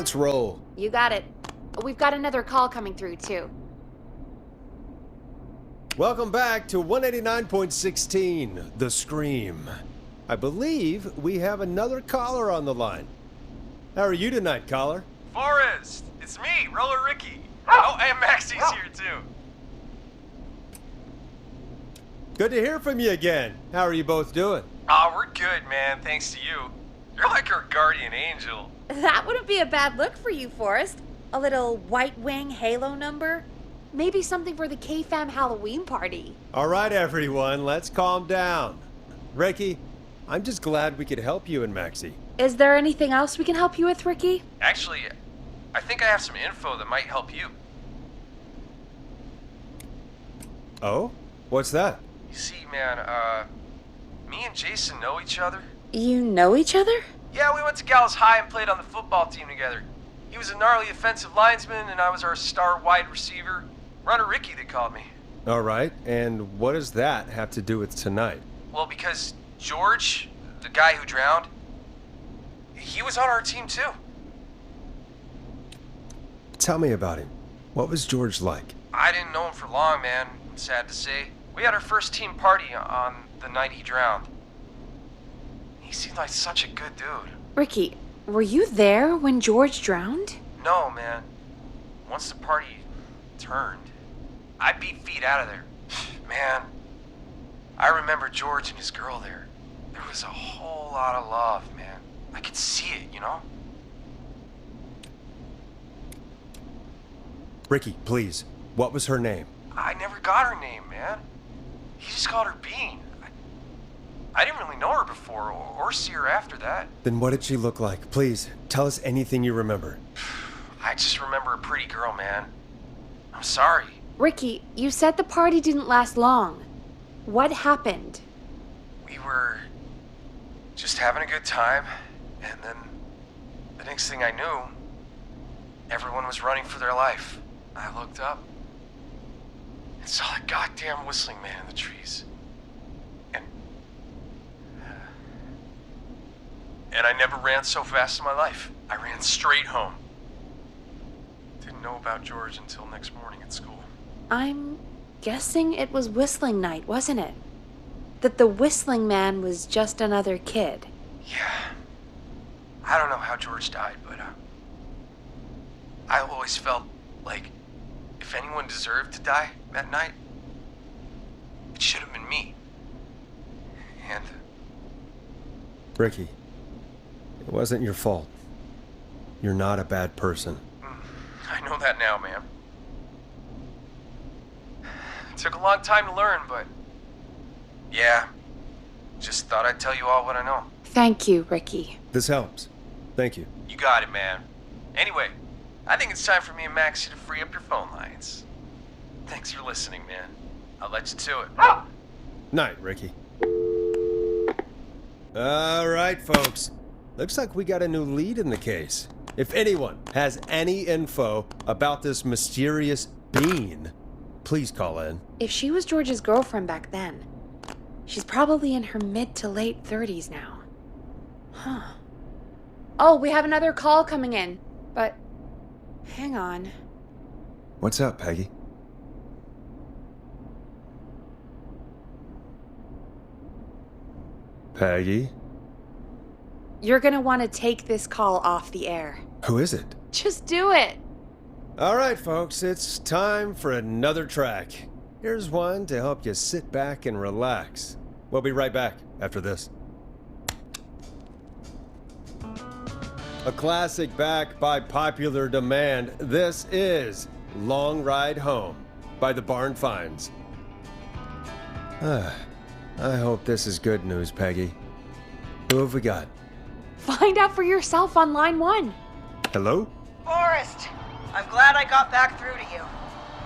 Let's roll. You got it. We've got another call coming through, too. Welcome back to 189.16, The Scream. I believe we have another caller on the line. How are you tonight, caller? Forrest! It's me, Roller Ricky. Oh, and Maxie's here, too. Good to hear from you again. How are you both doing? Aw, we're good, man, thanks to you. You're like our guardian angel. That wouldn't be a bad look for you, Forrest. A little White Wing Halo number? Maybe something for the K-Fam Halloween party. All right, everyone, let's calm down. Ricky, I'm just glad we could help you and Maxie. Is there anything else we can help you with, Ricky? Actually, I think I have some info that might help you. Oh? What's that? You see, man, me and Jason know each other. You know each other? Yeah, we went to Gallows High and played on the football team together. He was a gnarly offensive linesman, and I was our star wide receiver. Runner Ricky, they called me. All right, and what does that have to do with tonight? Well, because George, the guy who drowned, he was on our team too. Tell me about him. What was George like? I didn't know him for long, man. Sad to say. We had our first team party on the night he drowned. He seemed like such a good dude. Ricky, were you there when George drowned? No, man. Once the party turned, I beat feet out of there. Man, I remember George and his girl there. There was a whole lot of love, man. I could see it, you know? Ricky, please. What was her name? I never got her name, man. He just called her Bean. I didn't really know her before or see her after that. Then what did she look like? Please, tell us anything you remember. I just remember a pretty girl, man. I'm sorry. Ricky, you said the party didn't last long. What happened? We were just having a good time, and then the next thing I knew, everyone was running for their life. I looked up and saw that goddamn whistling man in the trees. And I never ran so fast in my life. I ran straight home. Didn't know about George until next morning at school. I'm guessing it was whistling night, wasn't it? That the whistling man was just another kid. Yeah. I don't know how George died, but I always felt like if anyone deserved to die that night, it should have been me. And Ricky, it wasn't your fault. You're not a bad person. I know that now, man. It took a long time to learn, but yeah, just thought I'd tell you all what I know. Thank you, Ricky. This helps. Thank you. You got it, man. Anyway, I think it's time for me and Maxie to free up your phone lines. Thanks for listening, man. I'll let you to it. Night, Ricky. All right, folks. Looks like we got a new lead in the case. If anyone has any info about this mysterious bean, please call in. If she was George's girlfriend back then, she's probably in her mid to late 30s now. Huh. Oh, we have another call coming in, but hang on. What's up, Peggy? Peggy? You're gonna want to take this call off the air. Who is it? Just do it. All right, folks, it's time for another track. Here's one to help you sit back and relax. We'll be right back after this. A classic back by popular demand. This is Long Ride Home by the Barn Finds. I hope this is good news, Peggy. Who have we got? Find out for yourself on line 1. Hello? Forrest, I'm glad I got back through to you.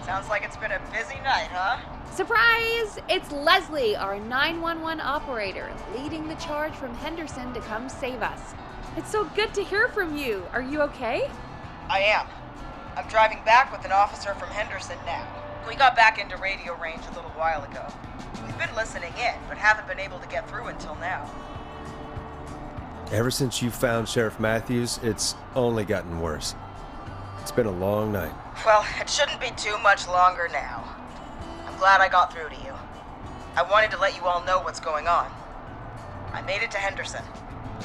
Sounds like it's been a busy night, huh? Surprise! It's Leslie, our 911 operator, leading the charge from Henderson to come save us. It's so good to hear from you. Are you okay? I am. I'm driving back with an officer from Henderson now. We got back into radio range a little while ago. We've been listening in, but haven't been able to get through until now. Ever since you found Sheriff Matthews, it's only gotten worse. It's been a long night. Well, it shouldn't be too much longer now. I'm glad I got through to you. I wanted to let you all know what's going on. I made it to Henderson.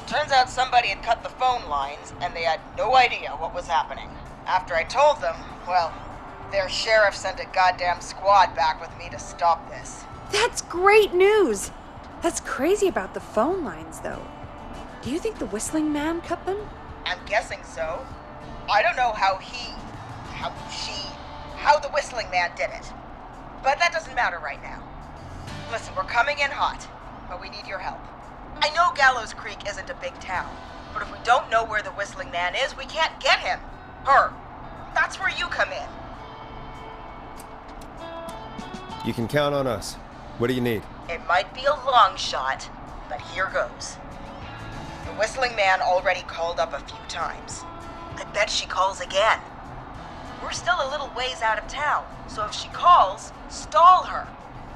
Turns out somebody had cut the phone lines, and they had no idea what was happening. After I told them, well, their sheriff sent a goddamn squad back with me to stop this. That's great news! That's crazy about the phone lines, though. Do you think the Whistling Man cut them? I'm guessing so. I don't know how the Whistling Man did it. But that doesn't matter right now. Listen, we're coming in hot, but we need your help. I know Gallows Creek isn't a big town, but if we don't know where the Whistling Man is, we can't get him. Her. That's where you come in. You can count on us. What do you need? It might be a long shot, but here goes. The Whistling Man already called up a few times. I bet she calls again. We're still a little ways out of town, so if she calls, stall her.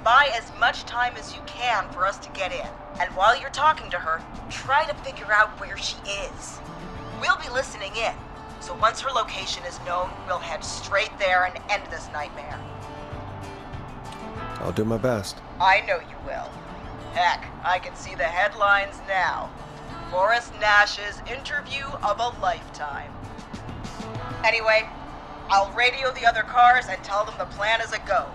Buy as much time as you can for us to get in. And while you're talking to her, try to figure out where she is. We'll be listening in, so once her location is known, we'll head straight there and end this nightmare. I'll do my best. I know you will. Heck, I can see the headlines now. Forrest Nash's interview of a lifetime. Anyway, I'll radio the other cars and tell them the plan is a go.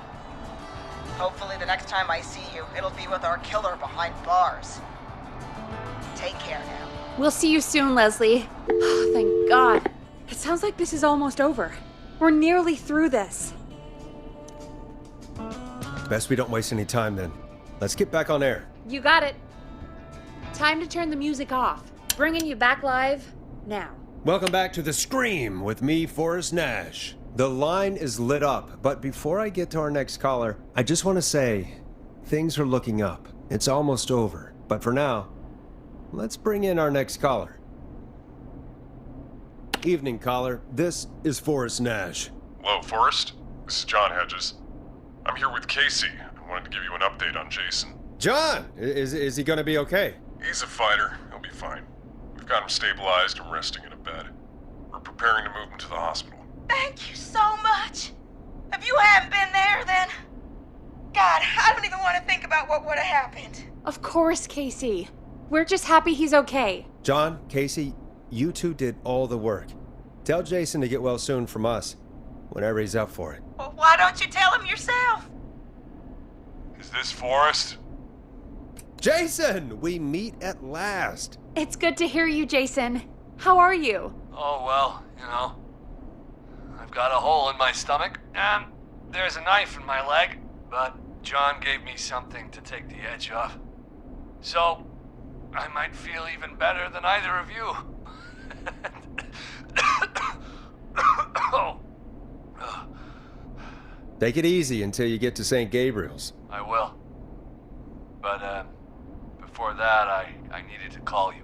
Hopefully the next time I see you, it'll be with our killer behind bars. Take care now. We'll see you soon, Leslie. Oh, thank God. It sounds like this is almost over. We're nearly through this. Best we don't waste any time then. Let's get back on air. You got it. Time to turn the music off. Bringing you back live now. Welcome back to The Scream with me, Forrest Nash. The line is lit up, but before I get to our next caller, I just want to say, things are looking up. It's almost over. But for now, let's bring in our next caller. Evening, caller. This is Forrest Nash. Hello, Forrest. This is John Hedges. I'm here with Casey. I wanted to give you an update on Jason. John! Is he going to be okay? He's a fighter. He'll be fine. We've got him stabilized and resting in a bed. We're preparing to move him to the hospital. Thank you so much. If you hadn't been there, then... God, I don't even want to think about what would have happened. Of course, Casey. We're just happy he's okay. John, Casey, you two did all the work. Tell Jason to get well soon from us, whenever he's up for it. Well, why don't you tell him yourself? Is this Forrest? Jason! We meet at last. It's good to hear you, Jason. How are you? Oh, well, you know. I've got a hole in my stomach, and there's a knife in my leg, but John gave me something to take the edge off. So, I might feel even better than either of you. Oh. Take it easy until you get to St. Gabriel's. I will. But, before that, I needed to call you.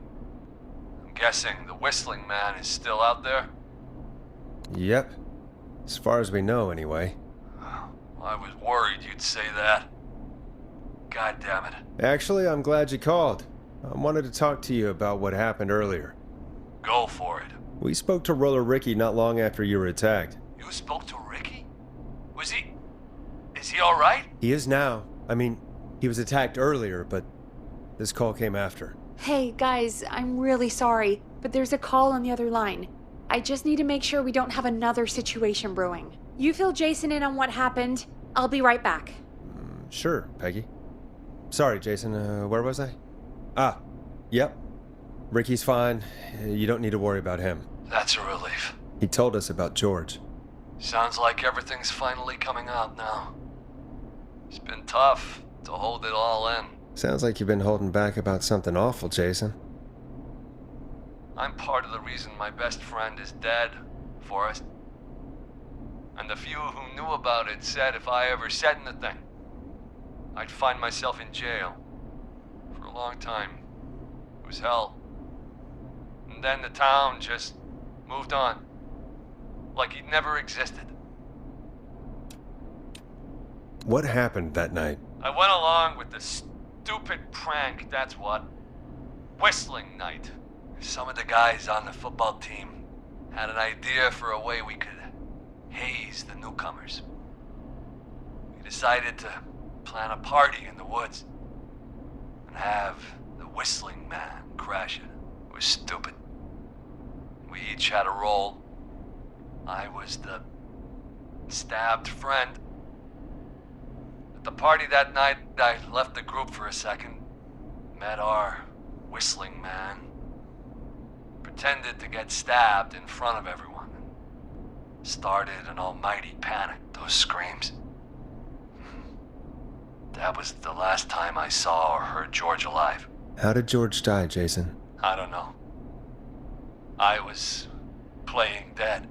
I'm guessing the Whistling Man is still out there? Yep. As far as we know, anyway. Well, I was worried you'd say that. God damn it. Actually, I'm glad you called. I wanted to talk to you about what happened earlier. Go for it. We spoke to Roller Ricky not long after you were attacked. You spoke to Ricky? Is he alright? He is now. I mean, he was attacked earlier, but this call came after. Hey, guys, I'm really sorry, but there's a call on the other line. I just need to make sure we don't have another situation brewing. You fill Jason in on what happened. I'll be right back. Sure, Peggy. Sorry, Jason, where was I? Yep. Ricky's fine. You don't need to worry about him. That's a relief. He told us about George. Sounds like everything's finally coming out now. It's been tough to hold it all in. Sounds like you've been holding back about something awful, Jason. I'm part of the reason my best friend is dead, Forrest. And the few who knew about it said if I ever said anything, I'd find myself in jail. For a long time. It was hell. And then the town just moved on. Like he'd never existed. What happened that night? I went along with the stupid prank, that's what. Whistling night. some of the guys on the football team had an idea for a way we could haze the newcomers. We decided to plan a party in the woods and have the Whistling Man crash it. It was stupid. We each had a role. I was the stabbed friend. At the party that night, I left the group for a second, met our Whistling Man, pretended to get stabbed in front of everyone, and started an almighty panic. Those screams. That was the last time I saw or heard George alive. How did George die, Jason? I don't know. I was playing dead.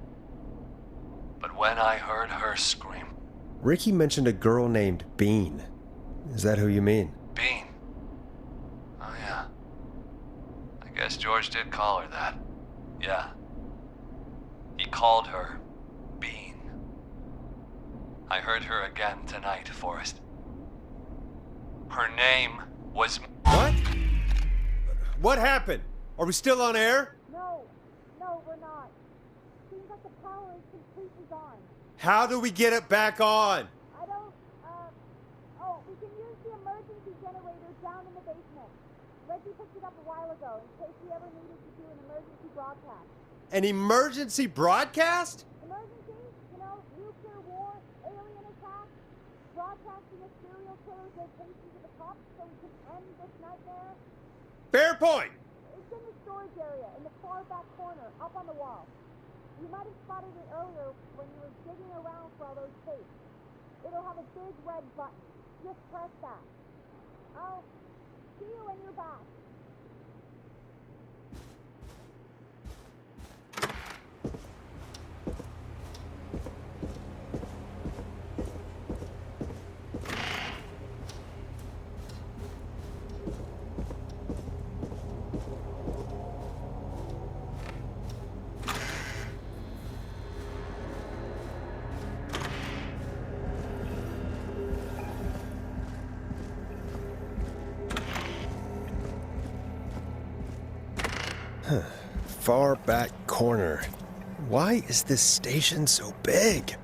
But when I heard her scream... Ricky mentioned a girl named Bean. Is that who you mean? Bean? Oh yeah. I guess George did call her that. Yeah. He called her Bean. I heard her again tonight, Forrest. Her name was... What? What happened? Are we still on air? No, we're not. Seems like the power is completely gone. How do we get it back on? I don't, we can use the emergency generator down in the basement. Reggie picked it up a while ago in case we ever needed to do an emergency broadcast. An emergency broadcast? Emergency? You know, nuclear war, alien attack, broadcasting a serial killer's location to the cops so we can end this nightmare. Fair point! It's in the storage area in the far back corner, up on the wall. You might have spotted it earlier when you were digging around for all those tapes. It'll have a big red button. Just press that. I'll see you when you're back. Far back corner. Why is this station so big?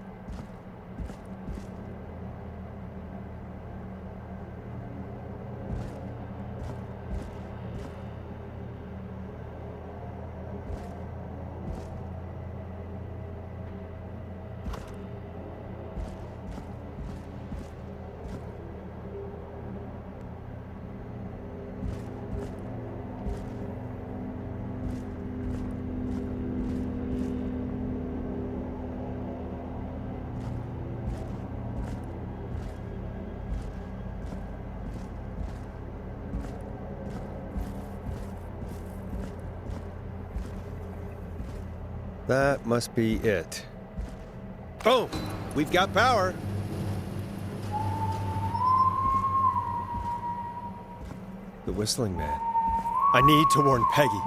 That must be it. Boom! We've got power. The Whistling Man. I need to warn Peggy.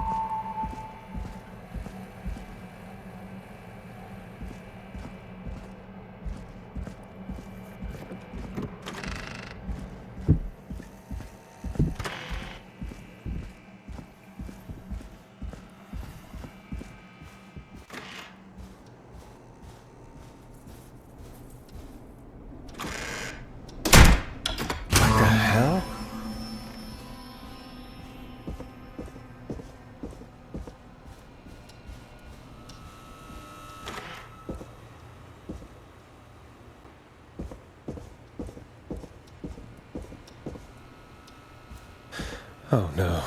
Oh no.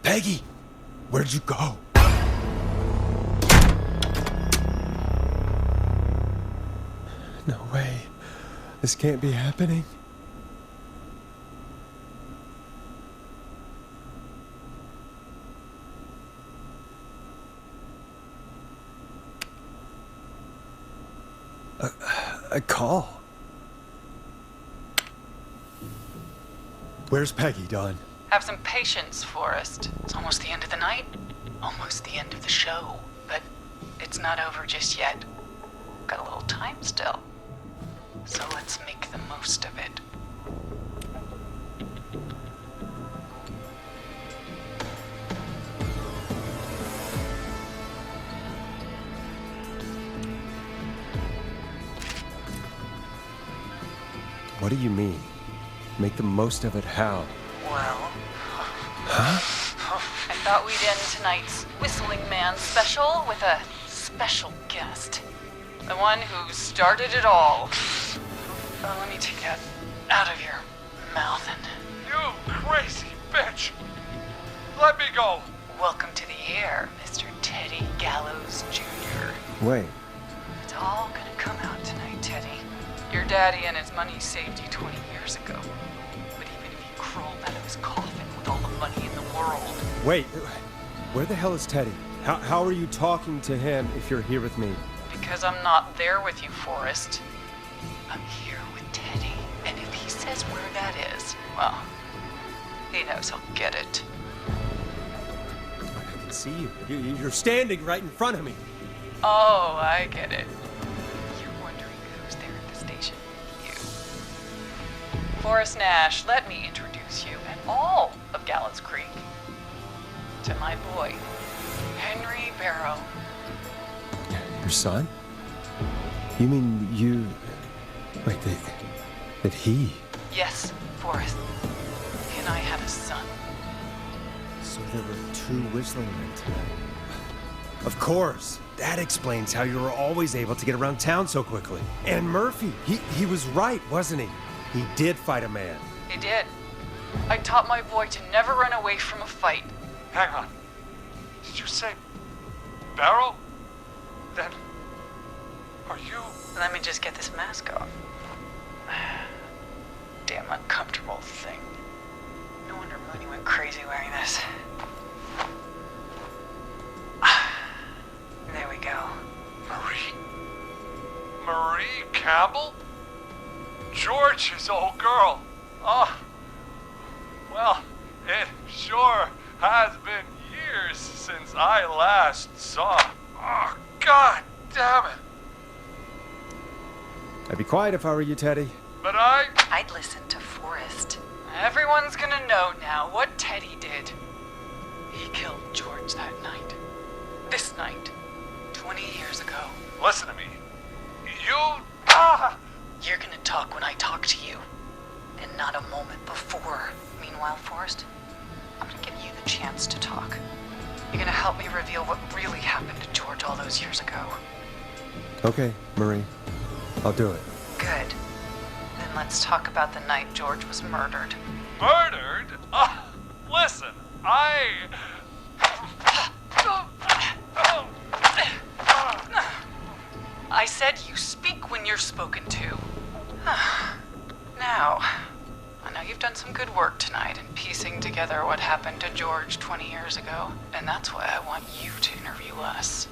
Peggy! Where'd you go? No way. This can't be happening. A call. Where's Peggy, Don? Have some patience, Forrest. It's almost the end of the night. Almost the end of the show. But it's not over just yet. Got a little time still. So let's make the most of it. What do you mean? Make the most of it how? Well, Huh? I thought we'd end tonight's Whistling Man special with a special guest. The one who started it all. Let me take that out of your mouth and You crazy bitch! Let me go! welcome to the air, Mr. Teddy Gallows Jr. Wait, It's all gonna come out tonight, Teddy. Your daddy and his money saved you 20 years ago. But even if you crawled out of his coffin with all the money in the world, wait. Where the hell is Teddy? How are you talking to him if you're here with me? because I'm not there with you, Forrest, I'm here with Teddy. And if he says where that is, well, he knows he'll get it. I can see you. You're standing right in front of me. Oh, I get it. You're wondering who's there at the station. You. Forrest Nash, let me introduce you and all of Gallows Creek to my boy, Henry Barrow. Your son? You mean you... Wait, that he... Yes, Forrest. He and I had a son. So there were two whistling men tonight. Of course. That explains how you were always able to get around town so quickly. And Murphy, he was right, wasn't he? He did fight a man. He did. I taught my boy to never run away from a fight. Hang on. Did you say Barrow? Then, are you... Let me just get this mask off. Damn uncomfortable thing. No wonder Mooney went crazy wearing this. There we go. Marie Campbell? George's old girl. Oh, well, it sure has been years since I last saw. Oh, God damn it. I'd be quiet if I were you, Teddy. But I'd listen to Forrest. Everyone's gonna know now what Teddy did. He killed George that night. This night. 20 years ago. listen to me. You're gonna talk when I talk to you, and not a moment before. Meanwhile, Forrest, I'm gonna give you the chance to talk. You're gonna help me reveal what really happened to George all those years ago. Okay, Marie. I'll do it. Good. Then let's talk about the night George was murdered. Murdered? Listen, I said you speak when you're spoken to. Now, I know you've done some good work tonight in piecing together what happened to George 20 years ago, and that's why I want you to interview us.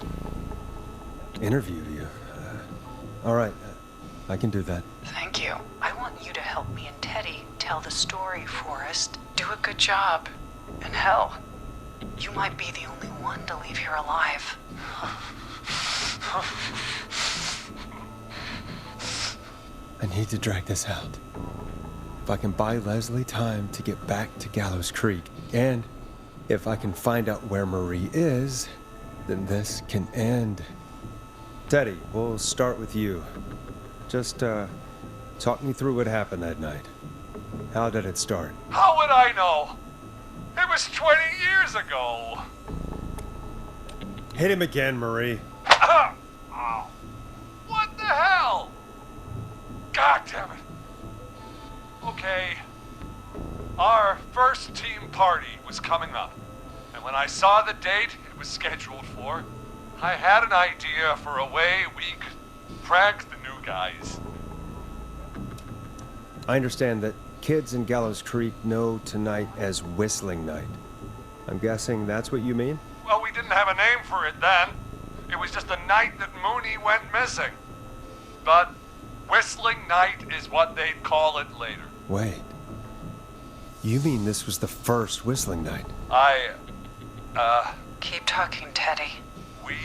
Interview you? All right. I can do that. Thank you. I want you to help me and Teddy tell the story, Forrest. Do a good job. And hell, you might be the only one to leave here alive. I need to drag this out. If I can buy Leslie time to get back to Gallows Creek, and if I can find out where Marie is, then this can end. Teddy, we'll start with you. Just, talk me through what happened that night. How did it start? how would I know? It was 20 years ago. Hit him again, Marie. Oh, what the hell? God damn it. Okay. Our first team party was coming up. And when I saw the date it was scheduled for, I had an idea for a way we could prank the new guys. I understand that kids in Gallows Creek know tonight as Whistling Night. I'm guessing that's what you mean? Well, we didn't have a name for it then. It was just the night that Mooney went missing. But Whistling Night is what they'd call it later. Wait. You mean this was the first Whistling Night? Keep talking, Teddy. We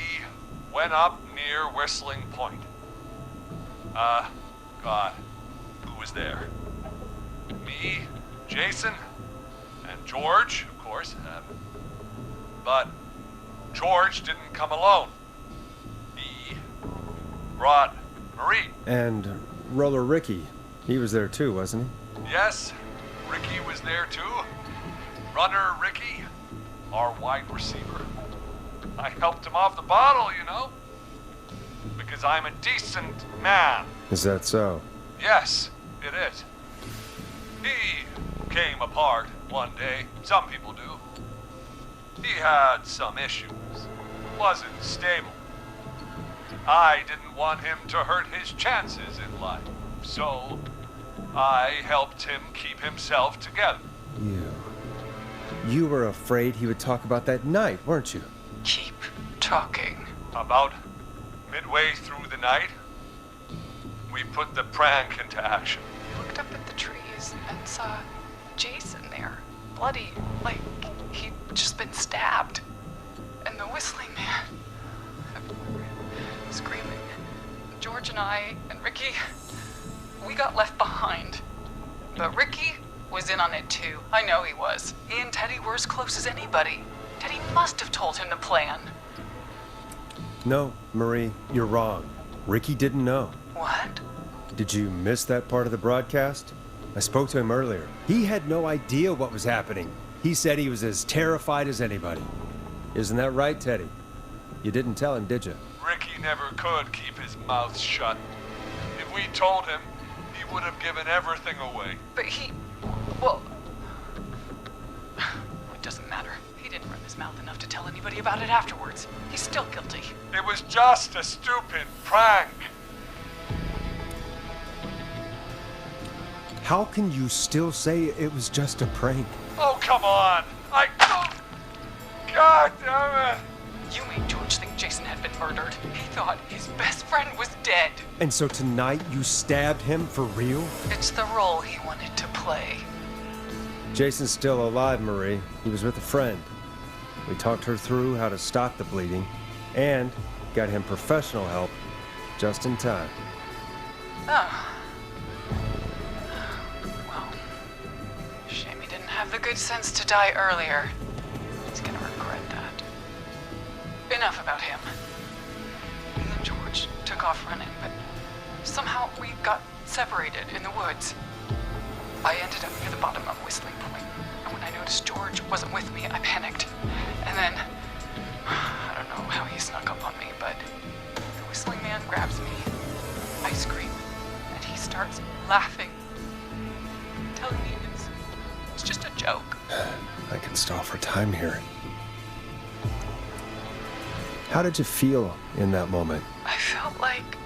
went up near Whistling Point. God, who was there? Me, Jason, and George, of course. But George didn't come alone. He brought Marie. And Roller Ricky. He was there too, wasn't he? Yes, Ricky was there too. Runner Ricky, our wide receiver. I helped him off the bottle, you know. Because I'm a decent man. Is that so? Yes, it is. He came apart one day. Some people do. He had some issues. Wasn't stable. I didn't want him to hurt his chances in life. So, I helped him keep himself together. You were afraid he would talk about that night, weren't you? Keep talking. About midway through the night, we put the prank into action. I looked up at the trees and saw Jason there, bloody, like he'd just been stabbed. And the whistling man, screaming. George and I and Ricky, we got left behind. But Ricky was in on it too. I know he was. He and Teddy were as close as anybody. Teddy must have told him the plan. No, Marie, you're wrong. Ricky didn't know. What? Did you miss that part of the broadcast? I spoke to him earlier. He had no idea what was happening. He said he was as terrified as anybody. Isn't that right, Teddy? You didn't tell him, did you? Ricky never could keep his mouth shut. If we told him, he would have given everything away. But well, it doesn't matter. He didn't run his mouth enough to tell anybody about it afterwards. He's still guilty. It was just a stupid prank. How can you still say it was just a prank? Oh, come on. God damn it. You made George think Jason had been murdered. He thought his best friend was dead. And so tonight you stabbed him for real? It's the role he wanted to play. Jason's still alive, Marie. He was with a friend. We talked her through how to stop the bleeding and got him professional help just in time. Oh. Well, shame he didn't have the good sense to die earlier. He's gonna regret that. Enough about him. Me and George took off running, but somehow we got separated in the woods. I ended up near the bottom of Whistling Point, and when I noticed George wasn't with me, I panicked. And then, I don't know how he snuck up on me, but the Whistling Man grabs me. I scream, and he starts laughing, telling me it's just a joke. I can stall for time here. How did you feel in that moment? I felt like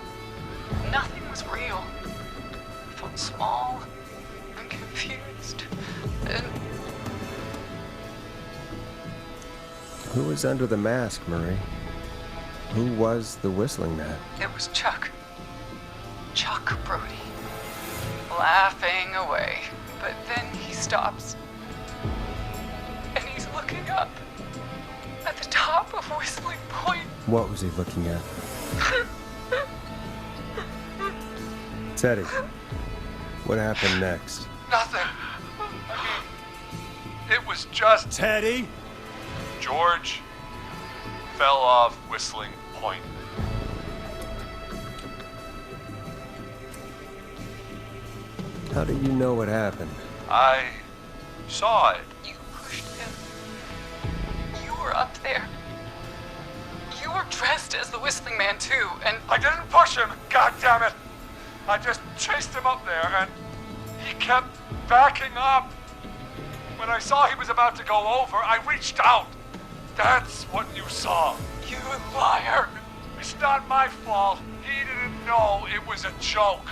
nothing was real. I felt small and confused. And Who was under the mask, Marie? Who was the Whistling Man? it was Chuck. Chuck Brody. Laughing away. But then he stops. And he's looking up at the top of Whistling Point. What was he looking at? Teddy, what happened next? Nothing. I mean, it was just Teddy? George fell off Whistling Point. How do you know what happened? I saw it. You pushed him. You were up there. You were dressed as the Whistling Man too, and I didn't push him, god damn it! I just chased him up there and he kept backing up. When I saw he was about to go over, I reached out. That's what you saw. you liar. It's not my fault. He didn't know it was a joke.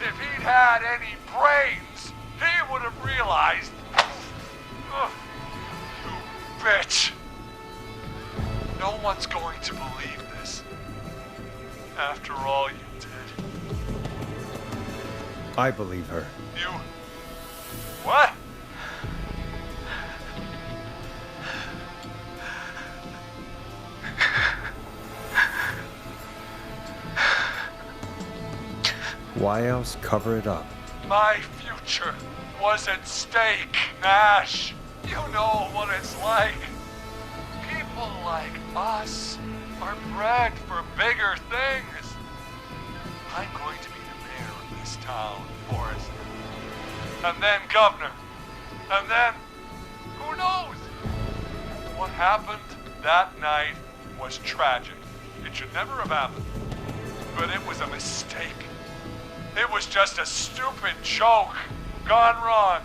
If he'd had any brains, he would have realized. Ugh, you bitch. No one's going to believe this. After all you did. I believe her. You... What? Why else cover it up? My future was at stake, Nash. You know what it's like. People like us are bred for bigger things. I'm going to be the mayor of this town, Forrest. And then governor. And then, who knows? What happened that night was tragic. It should never have happened. But it was a mistake. It was just a stupid joke gone wrong.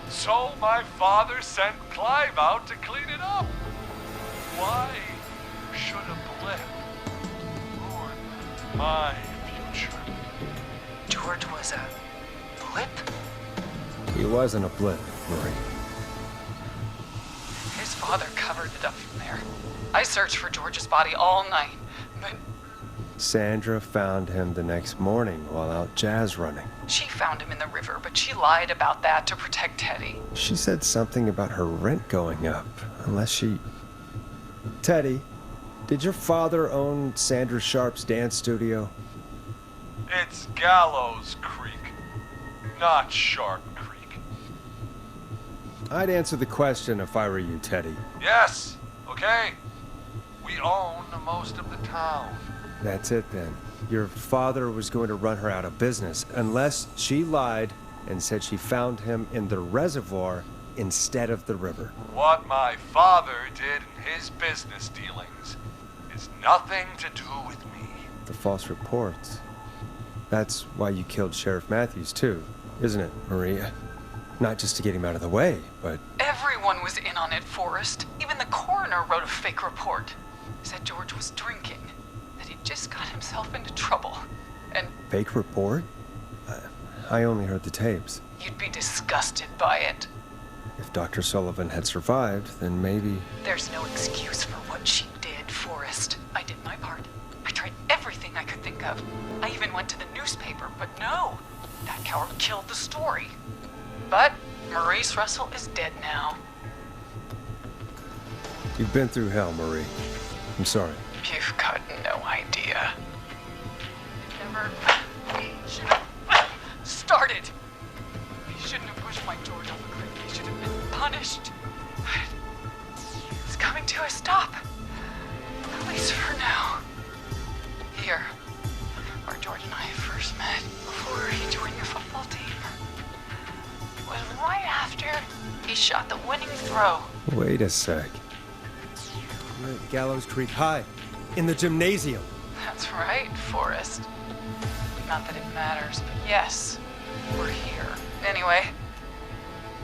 So my father sent Clive out to clean it up. Why should a blip ruin my future? George was a blip? He wasn't a blip, Marie. His father covered it up from there. I searched for George's body all night, but Sandra found him the next morning while out jazz running. she found him in the river, but she lied about that to protect Teddy. She said something about her rent going up, unless she... Teddy, did your father own Sandra Sharp's dance studio? It's Gallows Creek, not Sharp Creek. I'd answer the question if I were you, Teddy. Yes, okay. We own most of the town. That's it then. Your father was going to run her out of business unless she lied and said she found him in the reservoir instead of the river. What my father did in his business dealings is nothing to do with me. The false reports. That's why you killed Sheriff Matthews too, isn't it, Maria? Not just to get him out of the way, but... Everyone was in on it, Forrest. Even the coroner wrote a fake report. Said George was drinking, that he'd just got himself into trouble. And Fake report? I only heard the tapes. you'd be disgusted by it. If Dr. Sullivan had survived, then maybe... There's no excuse for what she did, Forrest. I did my part. I tried everything I could think of. I even went to the newspaper, but no. That coward killed the story. But Maurice Russell is dead now. You've been through hell, Marie. I'm sorry. You've got no idea. Never should have started. He shouldn't have pushed my George off a cliff. He should have been punished. It's coming to a stop. At least for now. Here, where George and I first met, before he joined the football team, was right after he shot the winning throw. Wait a sec. You're at Gallows Creek High, in the gymnasium. That's right, Forrest. Not that it matters, but yes, we're here. Anyway,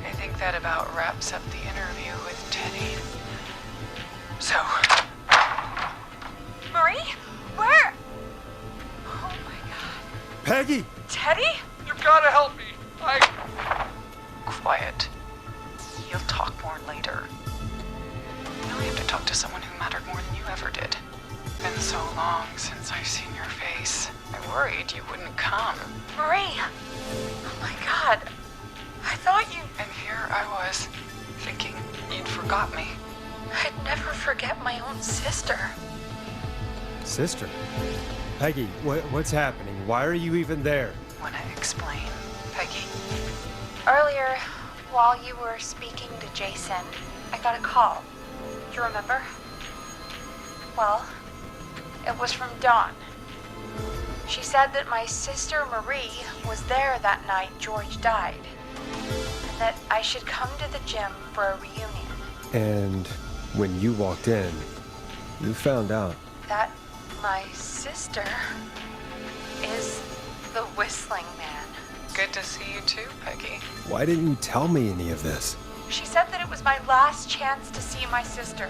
I think that about wraps up the interview with Teddy. So, Marie? Where? Oh my god. Peggy! Teddy? You've got to help me. quiet. You'll talk more later. Now I have to talk to someone who mattered more than you ever did. Been so long since I've seen your face. I worried you wouldn't come. Marie! Oh my god. I thought you... And here I was, thinking you'd forgot me. I'd never forget my own sister. Sister? Peggy, what's happening? Why are you even there? Wanna explain, Peggy? Earlier, while you were speaking to Jason, I got a call. Do you remember? Well, it was from Dawn. She said that my sister Marie was there that night George died, and that I should come to the gym for a reunion. And when you walked in, you found out. That my sister is the Whistling Man. Good to see you too, Peggy. Why didn't you tell me any of this? She said that it was my last chance to see my sister.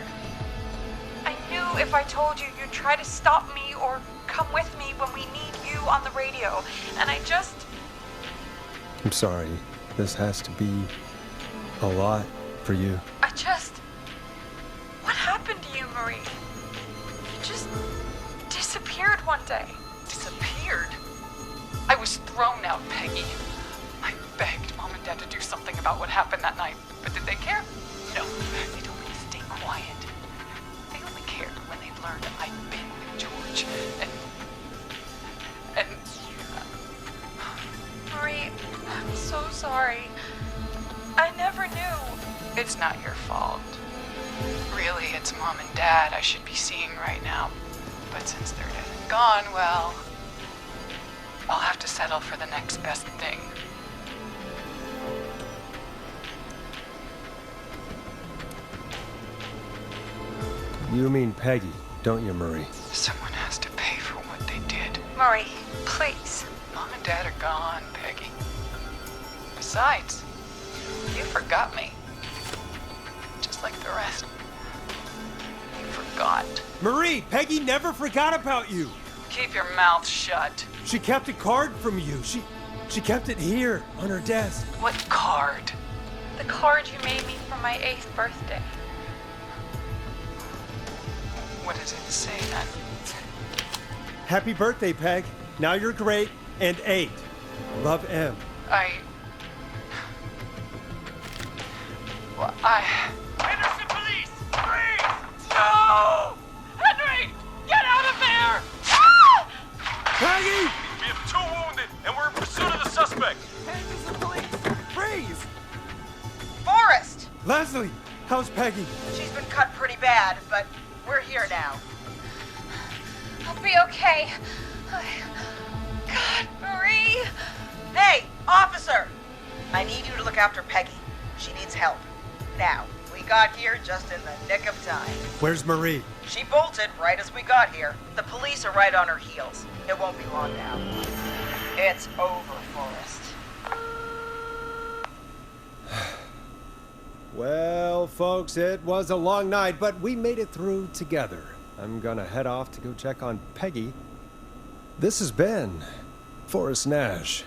I knew if I told you, you'd try to stop me or come with me when we need you on the radio. And I just... I'm sorry. This has to be a lot for you. What happened to you, Marie? You just disappeared one day. Disappeared? I was thrown out, Peggy. I begged Mom and Dad to do something about what happened that night, but did they care? No, they told me to stay quiet. They only cared when they learned I'd been with George, and Marie, I'm so sorry. I never knew. it's not your fault. Really, it's Mom and Dad I should be seeing right now, but since they're dead and gone, well, I'll have to settle for the next best thing. You mean Peggy, don't you, Marie? Someone has to pay for what they did. Marie, please. Mom and Dad are gone, Peggy. Besides, you forgot me. Just like the rest. You forgot. Marie, Peggy never forgot about you. Keep your mouth shut. She kept a card from you. She kept it here on her desk. What card? The card you made me for my 8th birthday. What does it say then? Happy birthday, Peg. Now you're great and 8. Love, M. Henderson police! Freeze! No! Henry! Get out of there! Ah! Peggy! We have 2 wounded, and we're in pursuit of the suspect. Henderson police! Freeze! Forrest! Leslie, how's Peggy? She's been cut pretty bad, but we're here now. I'll be okay. God, Marie! Hey, officer! I need you to look after Peggy. She needs help. Now, we got here just in the nick of time. Where's Marie? She bolted right as we got here. The police are right on her heels. It won't be long now. It's over, Forrest. Well, folks, it was a long night, but we made it through together. I'm gonna head off to go check on Peggy. This has been Forrest Nash.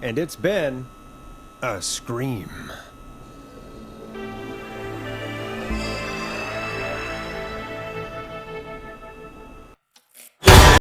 And it's been a scream.